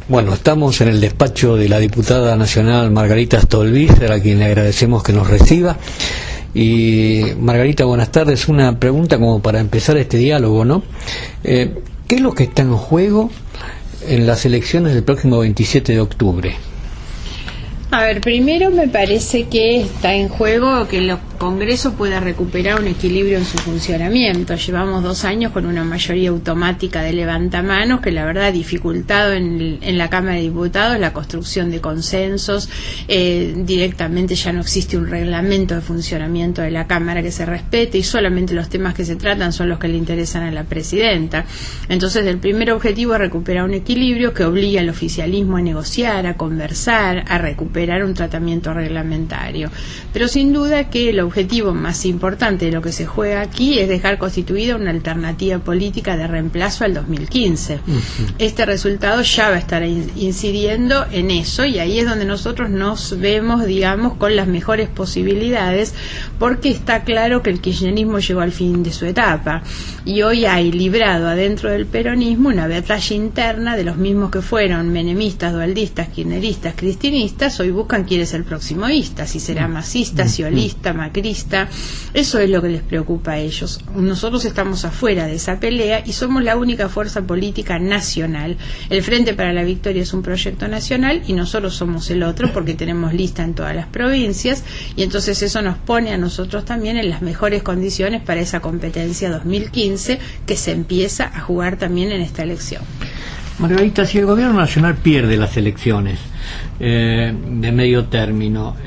Bueno, estamos en el despacho de la diputada nacional Margarita Stolbizer, a quien le agradecemos que nos reciba. Y Margarita, buenas tardes. Una pregunta como para empezar este diálogo, ¿no? ¿Qué es lo que está en juego en las elecciones del próximo 27 de octubre? A ver, primero me parece que está en juego que el Congreso pueda recuperar un equilibrio en su funcionamiento. Llevamos 2 años con una mayoría automática de levantamanos que la verdad ha dificultado en la Cámara de Diputados la construcción de consensos. Directamente ya no existe un reglamento de funcionamiento de la Cámara que se respete y solamente los temas que se tratan son los que le interesan a la presidenta. Entonces el primer objetivo es recuperar un equilibrio que obligue al oficialismo a negociar, a conversar, a recuperar un tratamiento reglamentario. Pero sin duda que el objetivo más importante de lo que se juega aquí es dejar constituida una alternativa política de reemplazo al 2015. Este resultado ya va a estar incidiendo en eso y ahí es donde nosotros nos vemos, digamos, con las mejores posibilidades, porque está claro que el kirchnerismo llegó al fin de su etapa y hoy hay librado adentro del peronismo una batalla interna de los mismos que fueron menemistas, dualdistas, kirchneristas, cristinistas. Hoy buscan quién es el próximo ista, si será masista, ciolista, macrista. Eso es lo que les preocupa a ellos. Nosotros estamos afuera de esa pelea y somos la única fuerza política nacional. El Frente para la Victoria es un proyecto nacional y nosotros somos el otro porque tenemos lista en todas las provincias y entonces eso nos pone a nosotros también en las mejores condiciones para esa competencia 2015 que se empieza a jugar también en esta elección. Margarita, si el gobierno nacional pierde las elecciones de medio término,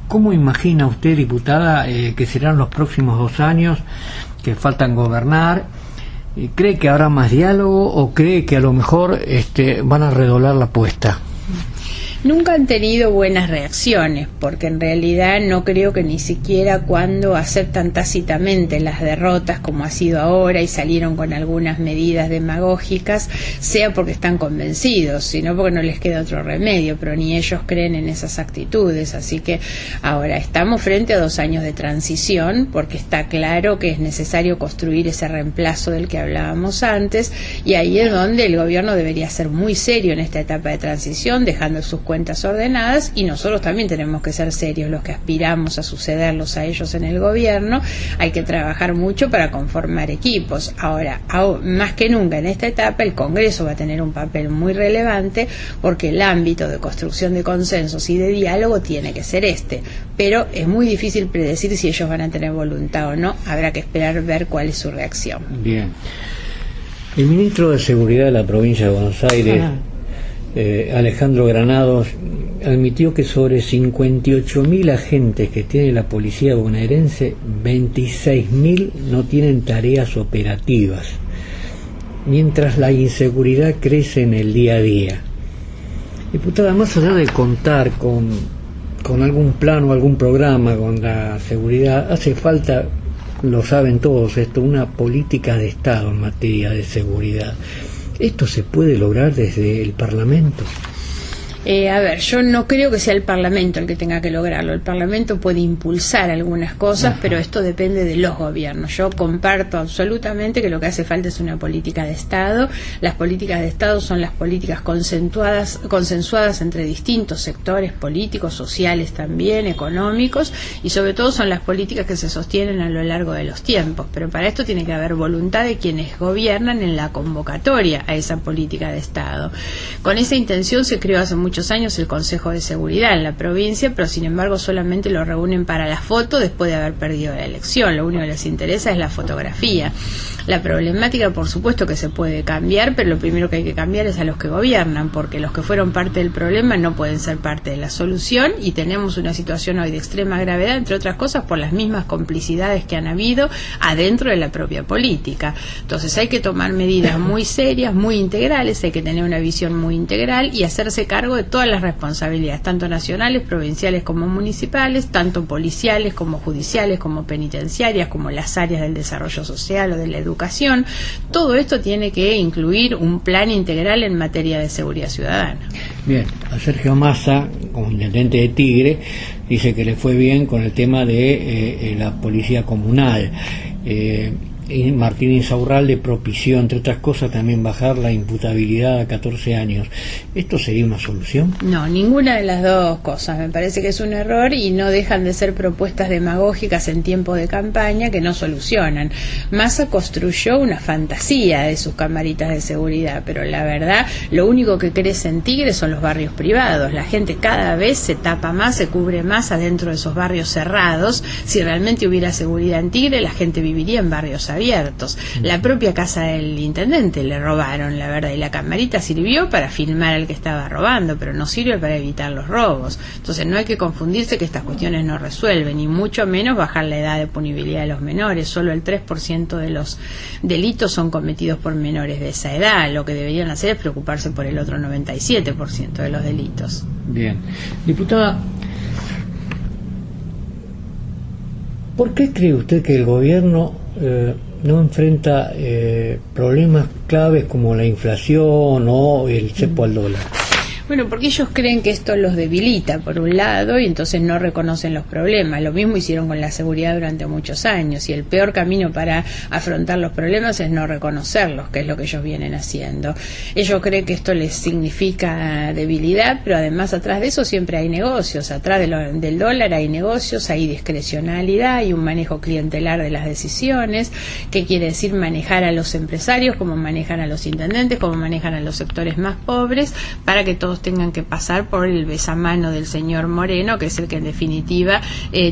¿cómo imagina usted, diputada, que serán los próximos 2 años que faltan gobernar? ¿Cree que habrá más diálogo o cree que a lo mejor van a redoblar la apuesta? Nunca han tenido buenas reacciones, porque en realidad no creo que ni siquiera cuando aceptan tácitamente las derrotas como ha sido ahora y salieron con algunas medidas demagógicas, sea porque están convencidos, sino porque no les queda otro remedio, pero ni ellos creen en esas actitudes. Así que ahora estamos frente a 2 años de transición, porque está claro que es necesario construir ese reemplazo del que hablábamos antes, y ahí es donde el gobierno debería ser muy serio en esta etapa de transición, dejando sus cuentas ordenadas, y nosotros también tenemos que ser serios los que aspiramos a sucederlos a ellos en el gobierno. Hay que trabajar mucho para conformar equipos. Ahora, más que nunca en esta etapa el Congreso va a tener un papel muy relevante porque el ámbito de construcción de consensos y de diálogo tiene que ser pero es muy difícil predecir si ellos van a tener voluntad o no. Habrá que esperar ver cuál es su reacción. Bien. El ministro de Seguridad de la provincia de Buenos Aires, Alejandro Granados, admitió que sobre 58.000 agentes que tiene la policía bonaerense, 26.000 no tienen tareas operativas, mientras la inseguridad crece en el día a día. Diputada, más allá de contar con algún plan o algún programa con la seguridad, hace falta, lo saben todos esto, una política de Estado en materia de seguridad. ¿Esto se puede lograr desde el Parlamento? A ver, yo no creo que sea el Parlamento el que tenga que lograrlo. El Parlamento puede impulsar algunas cosas, pero esto depende de los gobiernos. Yo comparto absolutamente que lo que hace falta es una política de Estado. Las políticas de Estado son las políticas consensuadas entre distintos sectores políticos, sociales también, económicos, y sobre todo son las políticas que se sostienen a lo largo de los tiempos. Pero para esto tiene que haber voluntad de quienes gobiernan en la convocatoria a esa política de Estado. Con esa intención se creó hace muchos años el Consejo de Seguridad en la provincia, pero sin embargo solamente lo reúnen para la foto después de haber perdido la elección. Lo único que les interesa es la fotografía. La problemática, por supuesto que se puede cambiar, pero lo primero que hay que cambiar es a los que gobiernan, porque los que fueron parte del problema no pueden ser parte de la solución, y tenemos una situación hoy de extrema gravedad, entre otras cosas por las mismas complicidades que han habido adentro de la propia política. Entonces hay que tomar medidas muy serias, muy integrales, hay que tener una visión muy integral y hacerse cargo de todas las responsabilidades, tanto nacionales, provinciales como municipales, tanto policiales como judiciales, como penitenciarias, como las áreas del desarrollo social o de la educación. Todo esto tiene que incluir un plan integral en materia de seguridad ciudadana. Bien, a Sergio Massa, como intendente de Tigre, dice que le fue bien con el tema de la policía comunal. Martín Insaurralde propició, entre otras cosas, también bajar la imputabilidad a 14 años. ¿Esto sería una solución? No, ninguna de las dos cosas. Me parece que es un error y no dejan de ser propuestas demagógicas en tiempo de campaña que no solucionan. Massa construyó una fantasía de sus camaritas de seguridad, pero la verdad, lo único que crece en Tigre son los barrios privados. La gente cada vez se tapa más, se cubre más adentro de esos barrios cerrados. Si realmente hubiera seguridad en Tigre, la gente viviría en barrios abiertos. La propia casa del intendente le robaron, la verdad, y la camarita sirvió para filmar al que estaba robando, pero no sirve para evitar los robos. Entonces no hay que confundirse que estas cuestiones no resuelven, y mucho menos bajar la edad de punibilidad de los menores. Solo el 3% de los delitos son cometidos por menores de esa edad. Lo que deberían hacer es preocuparse por el otro 97% de los delitos. Bien. Diputada, ¿por qué cree usted que el gobierno no enfrenta problemas claves como la inflación o el cepo al dólar? Bueno, porque ellos creen que esto los debilita, por un lado, y entonces no reconocen los problemas. Lo mismo hicieron con la seguridad durante muchos años, y el peor camino para afrontar los problemas es no reconocerlos, que es lo que ellos vienen haciendo. Ellos creen que esto les significa debilidad, pero además atrás de eso siempre hay negocios. Atrás del dólar hay negocios, hay discrecionalidad, hay un manejo clientelar de las decisiones, que quiere decir manejar a los empresarios como manejan a los intendentes, como manejan a los sectores más pobres, para que todos tengan que pasar por el besamano del señor Moreno, que es el que en definitiva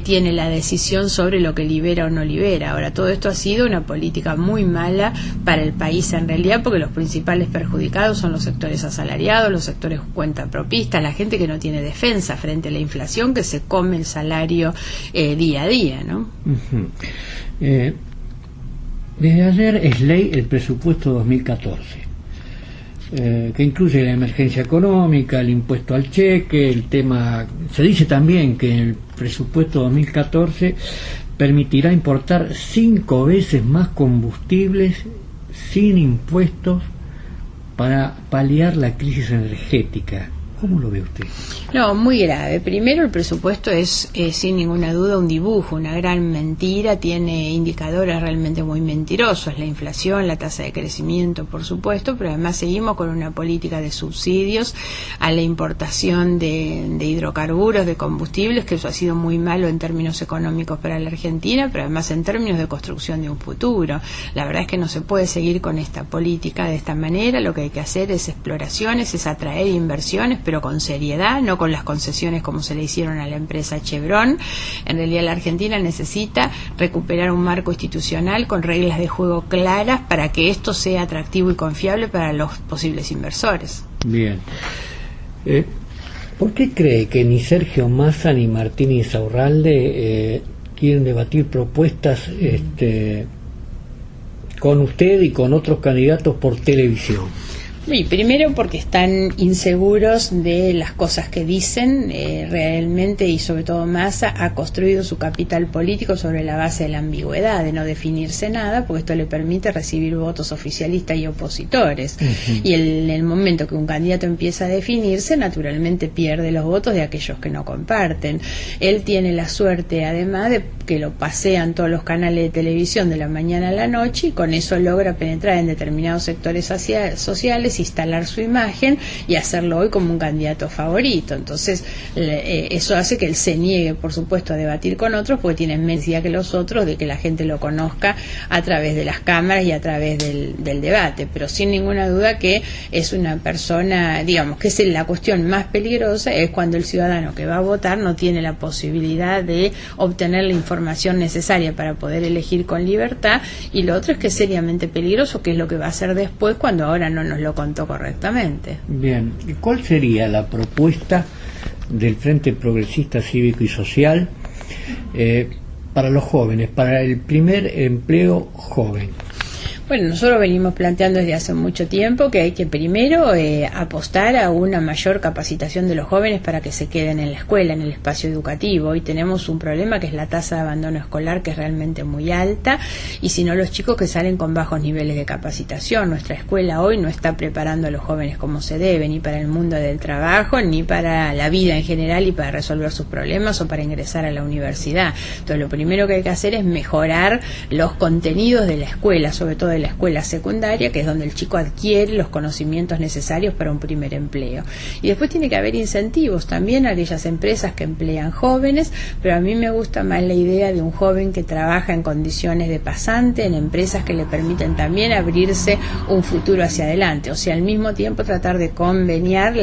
tiene la decisión sobre lo que libera o no libera. Ahora, todo esto ha sido una política muy mala para el país en realidad, porque los principales perjudicados son los sectores asalariados, los sectores cuentapropistas, la gente que no tiene defensa frente a la inflación, que se come el salario día a día, ¿no? Desde ayer es ley el presupuesto 2014. Que incluye la emergencia económica, el impuesto al cheque, el tema. Se dice también que el presupuesto 2014 permitirá importar 5 veces más combustibles sin impuestos para paliar la crisis energética. ¿Cómo lo ve usted? No, muy grave. Primero, el presupuesto es sin ninguna duda un dibujo, una gran mentira, tiene indicadores realmente muy mentirosos, la inflación, la tasa de crecimiento, por supuesto, pero además seguimos con una política de subsidios a la importación de hidrocarburos, de combustibles, que eso ha sido muy malo en términos económicos para la Argentina, pero además en términos de construcción de un futuro. La verdad es que no se puede seguir con esta política de esta manera. Lo que hay que hacer es exploraciones, es atraer inversiones, pero con seriedad, no con las concesiones como se le hicieron a la empresa Chevron. En realidad la Argentina necesita recuperar un marco institucional con reglas de juego claras para que esto sea atractivo y confiable para los posibles inversores. Bien. ¿Por qué cree que ni Sergio Massa ni Martín Insaurralde quieren debatir propuestas con usted y con otros candidatos por televisión? Y primero porque están inseguros de las cosas que dicen realmente, y sobre todo Massa ha construido su capital político sobre la base de la ambigüedad, de no definirse nada, porque esto le permite recibir votos oficialistas y opositores. Y en el momento que un candidato empieza a definirse, naturalmente pierde los votos de aquellos que no comparten. Él tiene la suerte además de que lo pasean todos los canales de televisión de la mañana a la noche, y con eso logra penetrar en determinados sectores sociales, instalar su imagen y hacerlo hoy como un candidato favorito. Entonces eso hace que él se niegue, por supuesto, a debatir con otros, porque tiene menos necesidad que los otros de que la gente lo conozca a través de las cámaras y a través del debate. Pero sin ninguna duda que es una persona, digamos, que es la cuestión más peligrosa, es cuando el ciudadano que va a votar no tiene la posibilidad de obtener la información necesaria para poder elegir con libertad, y lo otro es que es seriamente peligroso, que es lo que va a hacer después cuando ahora no nos lo contó correctamente. Bien, ¿y cuál sería la propuesta del Frente Progresista Cívico y Social para los jóvenes, para el primer empleo joven? Bueno, nosotros venimos planteando desde hace mucho tiempo que hay que primero apostar a una mayor capacitación de los jóvenes para que se queden en la escuela, en el espacio educativo. Hoy tenemos un problema que es la tasa de abandono escolar, que es realmente muy alta, y si no, los chicos que salen con bajos niveles de capacitación. Nuestra escuela hoy no está preparando a los jóvenes como se debe, ni para el mundo del trabajo, ni para la vida en general y para resolver sus problemas o para ingresar a la universidad. Entonces, lo primero que hay que hacer es mejorar los contenidos de la escuela, sobre todo de la escuela secundaria, que es donde el chico adquiere los conocimientos necesarios para un primer empleo. Y después tiene que haber incentivos también a aquellas empresas que emplean jóvenes, pero a mí me gusta más la idea de un joven que trabaja en condiciones de pasante, en empresas que le permiten también abrirse un futuro hacia adelante. O sea, al mismo tiempo tratar de conveniar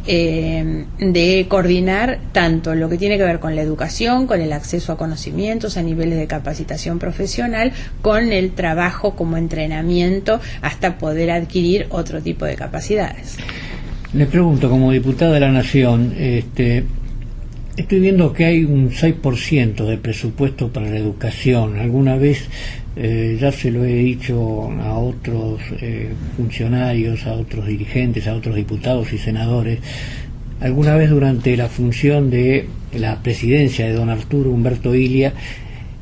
de coordinar tanto lo que tiene que ver con la educación, con el acceso a conocimientos, a niveles de capacitación profesional, con el trabajo como entrenamiento hasta poder adquirir otro tipo de capacidades. Le pregunto, como diputada de la Nación, estoy viendo que hay un 6% de presupuesto para la educación. Alguna vez ya se lo he dicho a otros funcionarios, a otros dirigentes, a otros diputados y senadores. Alguna vez durante la función de la presidencia de don Arturo Humberto Illia,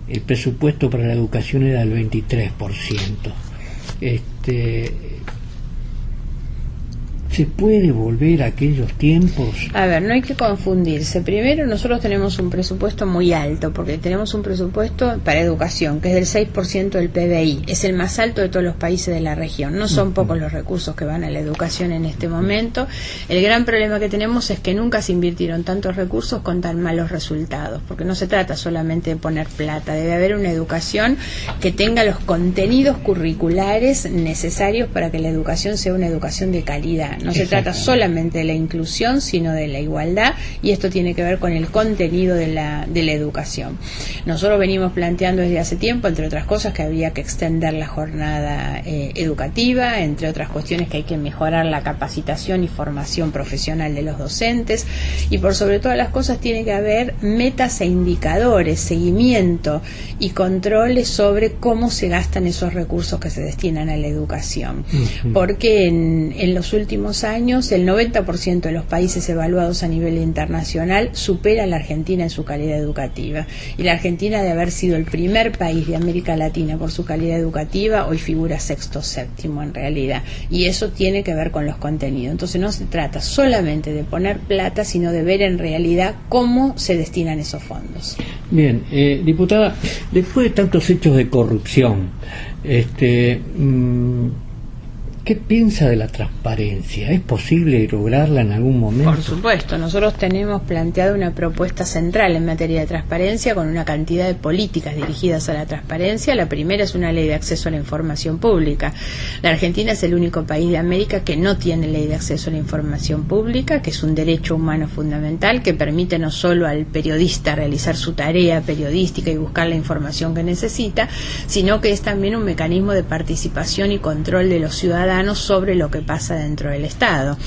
el presupuesto para la educación era del 23%. ¿Se puede volver a aquellos tiempos? A ver, no hay que confundirse. Primero, nosotros tenemos un presupuesto muy alto, porque tenemos un presupuesto para educación, que es del 6% del PBI. Es el más alto de todos los países de la región. No son pocos los recursos que van a la educación en este momento. El gran problema que tenemos es que nunca se invirtieron tantos recursos con tan malos resultados, porque no se trata solamente de poner plata. Debe haber una educación que tenga los contenidos curriculares necesarios para que la educación sea una educación de calidad. No se trata solamente de la inclusión, sino de la igualdad, y esto tiene que ver con el contenido de la educación. Nosotros venimos planteando desde hace tiempo, entre otras cosas, que había que extender la jornada educativa, entre otras cuestiones que hay que mejorar la capacitación y formación profesional de los docentes, y por sobre todas las cosas tiene que haber metas e indicadores, seguimiento y controles sobre cómo se gastan esos recursos que se destinan a la educación. Porque en los últimos años el 90% de los países evaluados a nivel internacional supera a la Argentina en su calidad educativa, y la Argentina, de haber sido el primer país de América Latina por su calidad educativa, hoy figura sexto o séptimo en realidad, y eso tiene que ver con los contenidos. Entonces no se trata solamente de poner plata, sino de ver en realidad cómo se destinan esos fondos. Bien, diputada, después de tantos hechos de corrupción, ¿qué piensa de la transparencia? ¿Es posible lograrla en algún momento? Por supuesto, nosotros tenemos planteado una propuesta central en materia de transparencia con una cantidad de políticas dirigidas a la transparencia. La primera es una ley de acceso a la información pública. La Argentina es el único país de América que no tiene ley de acceso a la información pública, que es un derecho humano fundamental que permite no solo al periodista realizar su tarea periodística y buscar la información que necesita, sino que es también un mecanismo de participación y control de los ciudadanos sobre lo que pasa dentro del Estado.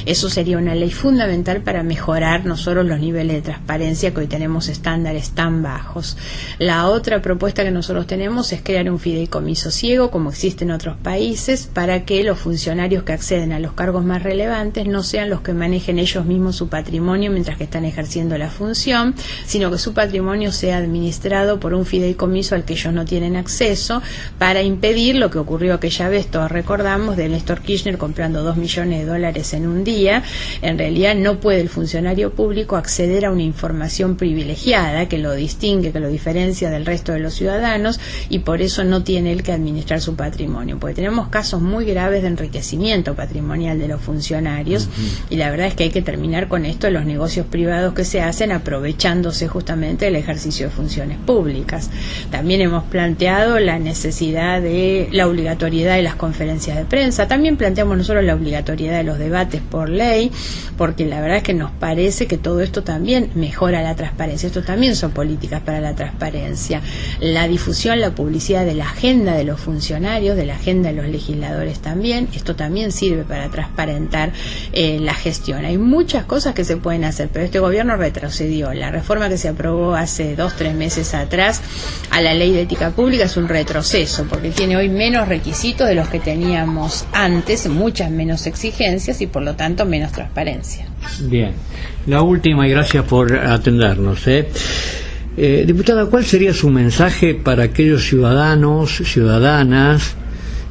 Eso sería una ley fundamental para mejorar nosotros los niveles de transparencia, que hoy tenemos estándares tan bajos. La otra propuesta que nosotros tenemos es crear un fideicomiso ciego, como existe en otros países, para que los funcionarios que acceden a los cargos más relevantes no sean los que manejen ellos mismos su patrimonio mientras que están ejerciendo la función, sino que su patrimonio sea administrado por un fideicomiso al que ellos no tienen acceso, para impedir lo que ocurrió aquella vez, todos recordamos, de Néstor Kirchner comprando $2 millones en un día. En realidad no puede el funcionario público acceder a una información privilegiada que lo distingue, que lo diferencia del resto de los ciudadanos, y por eso no tiene él que administrar su patrimonio, porque tenemos casos muy graves de enriquecimiento patrimonial de los funcionarios, y la verdad es que hay que terminar con esto de los negocios privados que se hacen aprovechándose justamente del ejercicio de funciones públicas. También hemos planteado la necesidad de la obligatoriedad de las conferencias de prensa. piensa. También planteamos nosotros la obligatoriedad de los debates por ley, porque la verdad es que nos parece que todo esto también mejora la transparencia. Esto también son políticas para la transparencia. La difusión, la publicidad de la agenda de los funcionarios, de la agenda de los legisladores también. Esto también sirve para transparentar la gestión. Hay muchas cosas que se pueden hacer, pero este gobierno retrocedió. La reforma que se aprobó hace 2-3 meses atrás a la ley de ética pública es un retroceso, porque tiene hoy menos requisitos de los que teníamos antes, muchas menos exigencias y por lo tanto menos transparencia. Bien, la última, y gracias por atendernos. Diputada, ¿cuál sería su mensaje para aquellos ciudadanos, ciudadanas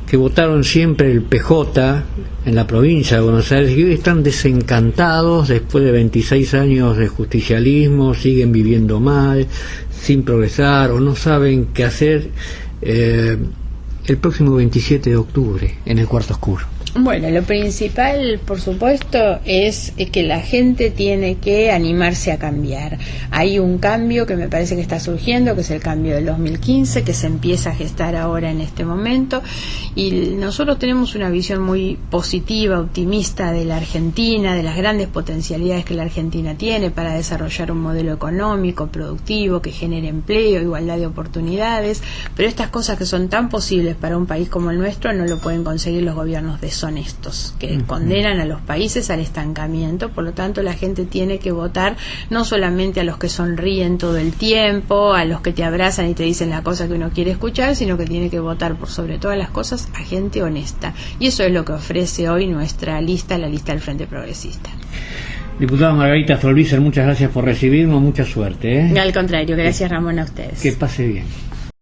que votaron siempre el PJ en la provincia de Buenos Aires y que hoy están desencantados después de 26 años de justicialismo, siguen viviendo mal, sin progresar o no saben qué hacer el próximo 27 de octubre en el Cuarto Oscuro? Bueno, lo principal, por supuesto, es que la gente tiene que animarse a cambiar. Hay un cambio que me parece que está surgiendo, que es el cambio del 2015, que se empieza a gestar ahora en este momento, y nosotros tenemos una visión muy positiva, optimista de la Argentina, de las grandes potencialidades que la Argentina tiene para desarrollar un modelo económico, productivo, que genere empleo, igualdad de oportunidades, pero estas cosas que son tan posibles para un país como el nuestro no lo pueden conseguir los gobiernos deshonestos, que condenan a los países al estancamiento. Por lo tanto, la gente tiene que votar no solamente a los que sonríen todo el tiempo, a los que te abrazan y te dicen la cosa que uno quiere escuchar, sino que tiene que votar por sobre todas las cosas a gente honesta. Y eso es lo que ofrece hoy nuestra lista, la lista del Frente Progresista. Diputada Margarita Stolbizer, muchas gracias por recibirnos, mucha suerte. Al contrario, gracias Ramón a ustedes. Que pase bien.